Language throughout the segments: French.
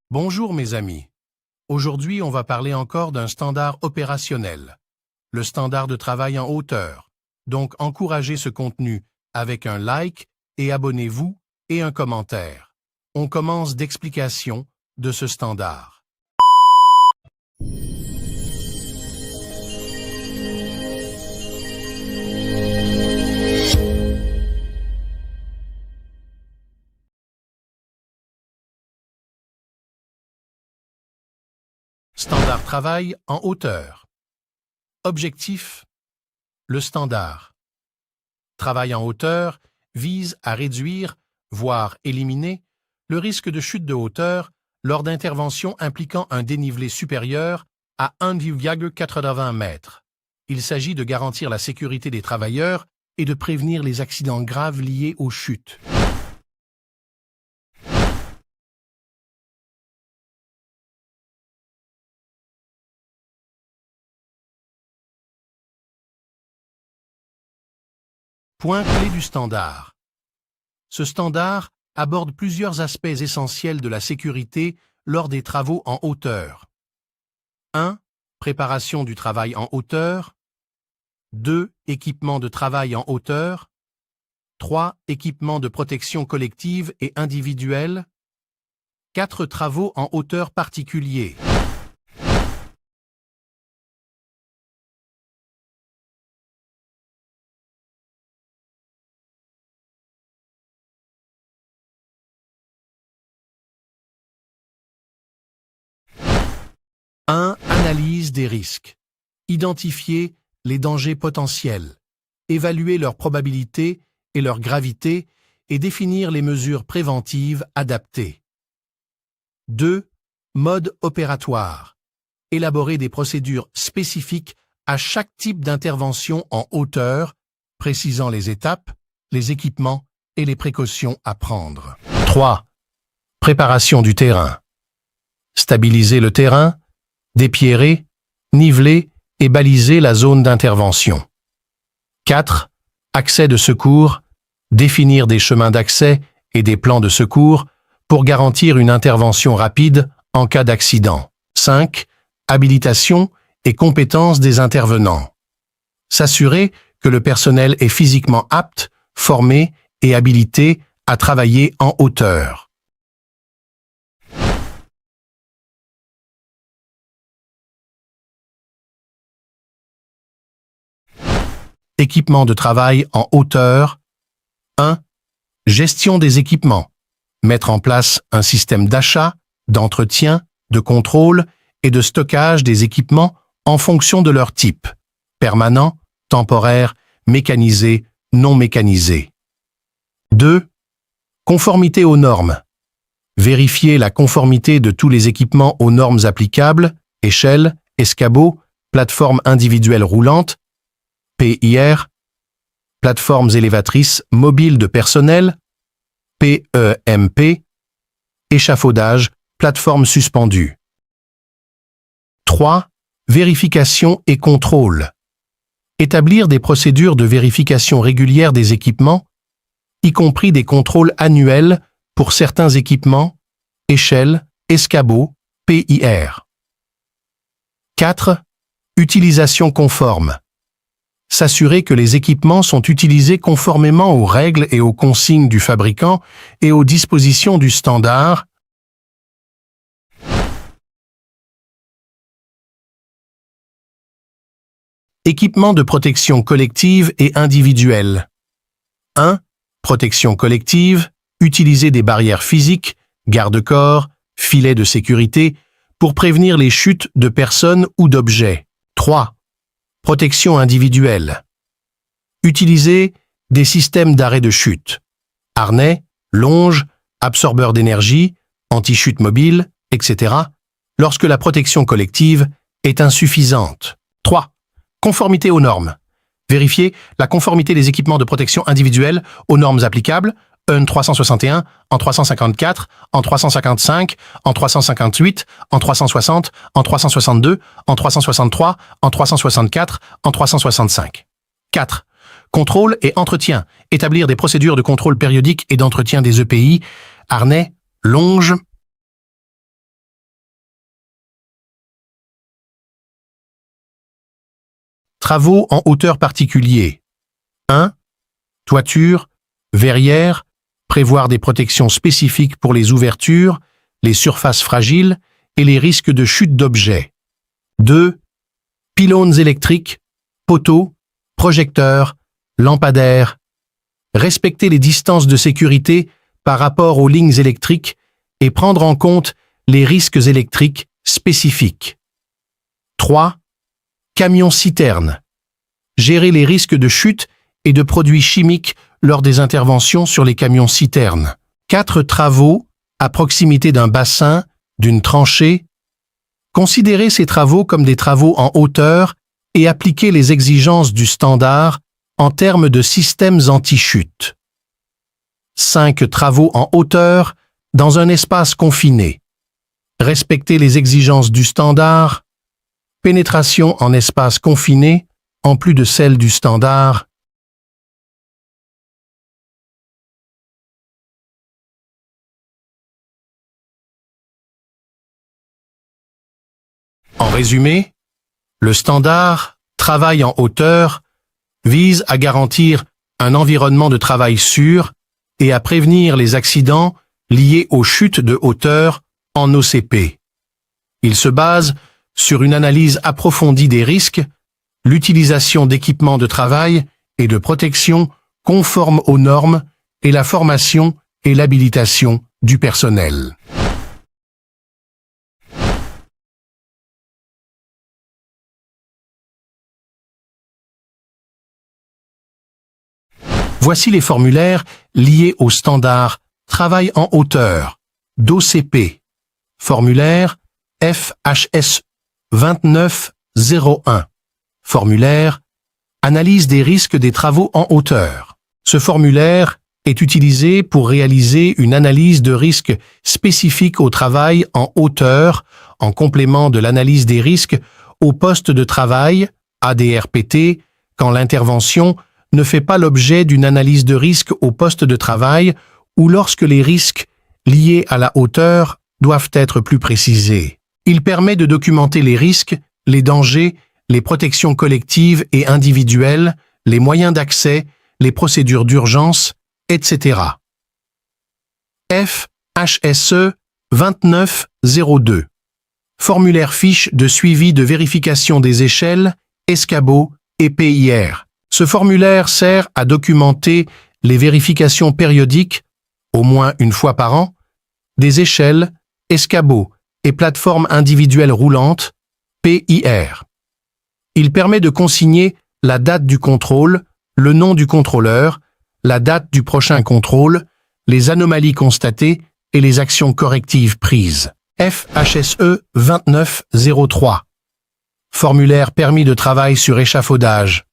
Bonjour mes amis. Aujourd'hui, on va parler encore d'un standard opérationnel, le standard de travail en hauteur. Donc, encouragez ce contenu avec un like et abonnez-vous et un commentaire. On commence d'explication de ce standard. Standard travail en hauteur. Objectif: le standard. Travail en hauteur vise à réduire, voire éliminer, le risque de chute de hauteur lors d'interventions impliquant un dénivelé supérieur à 1,80 mètres. Il s'agit de garantir la sécurité des travailleurs et de prévenir les accidents graves liés aux chutes. Point clé du standard. Ce standard aborde plusieurs aspects essentiels de la sécurité lors des travaux en hauteur. 1. Préparation du travail en hauteur. 2. Équipement de travail en hauteur. 3. Équipement de protection collective et individuelle. 4. Travaux en hauteur particuliers. Analyse des risques. Identifier les dangers potentiels, évaluer leur probabilité et leur gravité et définir les mesures préventives adaptées. 2. Mode opératoire. Élaborer des procédures spécifiques à chaque type d'intervention en hauteur, précisant les étapes, les équipements et les précautions à prendre. 3. Préparation du terrain. Stabiliser le terrain, dépierrer, niveler et baliser la zone d'intervention. 4. Accès de secours. Définir des chemins d'accès et des plans de secours pour garantir une intervention rapide en cas d'accident. 5. Habilitation et compétences des intervenants. S'assurer que le personnel est physiquement apte, formé et habilité à travailler en hauteur. Équipement de travail en hauteur. 1. Gestion des équipements. Mettre en place un système d'achat, d'entretien, de contrôle et de stockage des équipements en fonction de leur type. Permanent, temporaire, mécanisé, non mécanisé. 2. Conformité aux normes. Vérifier la conformité de tous les équipements aux normes applicables, échelle, escabeau, plateforme individuelle roulante, PIR, plateformes élévatrices mobiles de personnel, PEMP, échafaudage, plateforme suspendue. 3. Vérification et contrôle. Établir des procédures de vérification régulière des équipements, y compris des contrôles annuels pour certains équipements, échelle, escabeau, PIR. 4. Utilisation conforme. S'assurer que les équipements sont utilisés conformément aux règles et aux consignes du fabricant et aux dispositions du standard. Équipement de protection collective et individuelle. 1. Protection collective. Utiliser des barrières physiques, garde-corps, filets de sécurité pour prévenir les chutes de personnes ou d'objets. 3. Protection individuelle. Utiliser des systèmes d'arrêt de chute. Harnais, longes, absorbeurs d'énergie, anti-chute mobile, etc. lorsque la protection collective est insuffisante. 3. Conformité aux normes. Vérifier la conformité des équipements de protection individuelle aux normes applicables, EN 361, en 354, en 355, en 358, en 360, en 362, en 363, en 364, en 365. 4. Contrôle et entretien. Établir des procédures de contrôle périodique et d'entretien des EPI, harnais, longes, Travaux en hauteur particuliers. 1. Toiture, verrière, prévoir des protections spécifiques pour les ouvertures, les surfaces fragiles et les risques de chute d'objets. 2. Pylônes électriques, poteaux, projecteurs, lampadaires. Respecter les distances de sécurité par rapport aux lignes électriques et prendre en compte les risques électriques spécifiques. 3. Camions-citernes. Gérer les risques de chute et de produits chimiques lors des interventions sur les camions-citernes. 4. Travaux à proximité d'un bassin, d'une tranchée. Considérez ces travaux comme des travaux en hauteur et appliquez les exigences du standard en termes de systèmes anti-chute. 5. Travaux en hauteur dans un espace confiné. Respectez les exigences du standard. Pénétration en espace confiné, en plus de celle du standard. En résumé, le standard travail en hauteur vise à garantir un environnement de travail sûr et à prévenir les accidents liés aux chutes de hauteur en OCP. Il se base sur une analyse approfondie des risques, l'utilisation d'équipements de travail et de protection conformes aux normes et la formation et l'habilitation du personnel. Voici les formulaires liés au standard Travail en hauteur, d'OCP. Formulaire FHSE 2901. Formulaire Analyse des risques des travaux en hauteur. Ce formulaire est utilisé pour réaliser une analyse de risques spécifique au travail en hauteur, en complément de l'analyse des risques au poste de travail, ADRPT, quand l'intervention ne fait pas l'objet d'une analyse de risque au poste de travail ou lorsque les risques liés à la hauteur doivent être plus précisés. Il permet de documenter les risques, les dangers, les protections collectives et individuelles, les moyens d'accès, les procédures d'urgence, etc. FHSE 2902. Formulaire fiche de suivi de vérification des échelles, escabeaux et PIR. Ce formulaire sert à documenter les vérifications périodiques, au moins une fois par an, des échelles, escabeaux et plateformes individuelles roulantes, PIR. Il permet de consigner la date du contrôle, le nom du contrôleur, la date du prochain contrôle, les anomalies constatées et les actions correctives prises. FHSE 2903. Formulaire permis de travail sur échafaudage.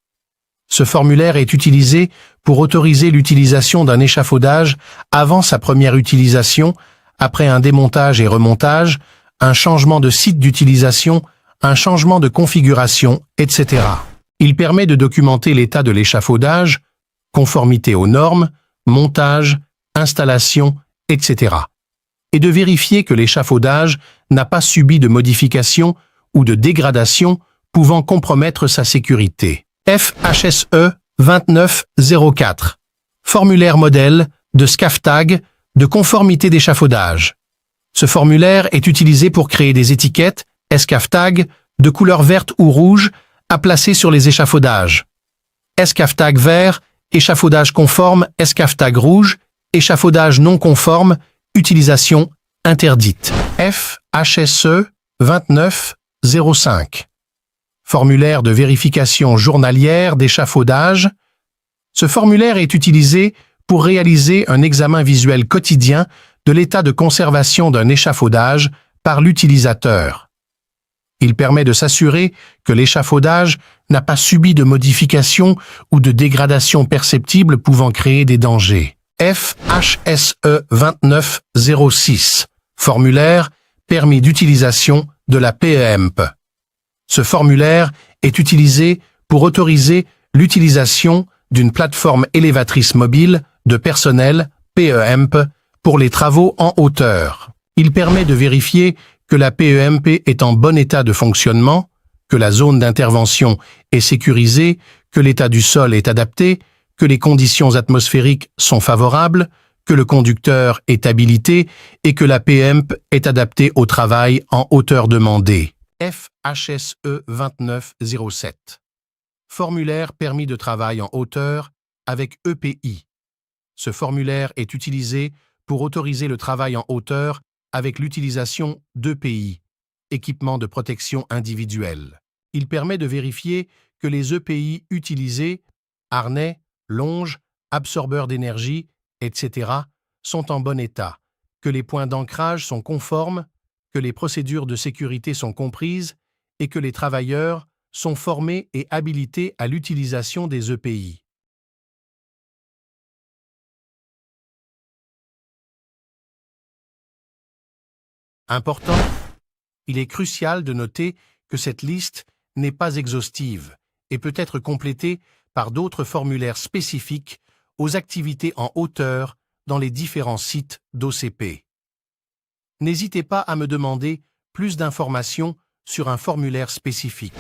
Ce formulaire est utilisé pour autoriser l'utilisation d'un échafaudage avant sa première utilisation, après un démontage et remontage, un changement de site d'utilisation, un changement de configuration, etc. Il permet de documenter l'état de l'échafaudage, conformité aux normes, montage, installation, etc. et de vérifier que l'échafaudage n'a pas subi de modification ou de dégradation pouvant compromettre sa sécurité. FHSE 2904. Formulaire modèle de SCAFTAG de conformité d'échafaudage. Ce formulaire est utilisé pour créer des étiquettes SCAFTAG de couleur verte ou rouge à placer sur les échafaudages. SCAFTAG vert, échafaudage conforme, SCAFTAG rouge, échafaudage non conforme, utilisation interdite. FHSE 2905. Formulaire de vérification journalière d'échafaudage. Ce formulaire est utilisé pour réaliser un examen visuel quotidien de l'état de conservation d'un échafaudage par l'utilisateur. Il permet de s'assurer que l'échafaudage n'a pas subi de modifications ou de dégradations perceptibles pouvant créer des dangers. FHSE 2906. Formulaire permis d'utilisation de la PEMP. Ce formulaire est utilisé pour autoriser l'utilisation d'une plateforme élévatrice mobile de personnel PEMP pour les travaux en hauteur. Il permet de vérifier que la PEMP est en bon état de fonctionnement, que la zone d'intervention est sécurisée, que l'état du sol est adapté, que les conditions atmosphériques sont favorables, que le conducteur est habilité et que la PEMP est adaptée au travail en hauteur demandée. FHSE 2907. Formulaire permis de travail en hauteur avec EPI. Ce formulaire est utilisé pour autoriser le travail en hauteur avec l'utilisation d'EPI, équipement de protection individuelle. Il permet de vérifier que les EPI utilisés, harnais, longes, absorbeurs d'énergie, etc., sont en bon état, que les points d'ancrage sont conformes, que les procédures de sécurité sont comprises et que les travailleurs sont formés et habilités à l'utilisation des EPI. Important, il est crucial de noter que cette liste n'est pas exhaustive et peut être complétée par d'autres formulaires spécifiques aux activités en hauteur dans les différents sites d'OCP. N'hésitez pas à me demander plus d'informations sur un formulaire spécifique.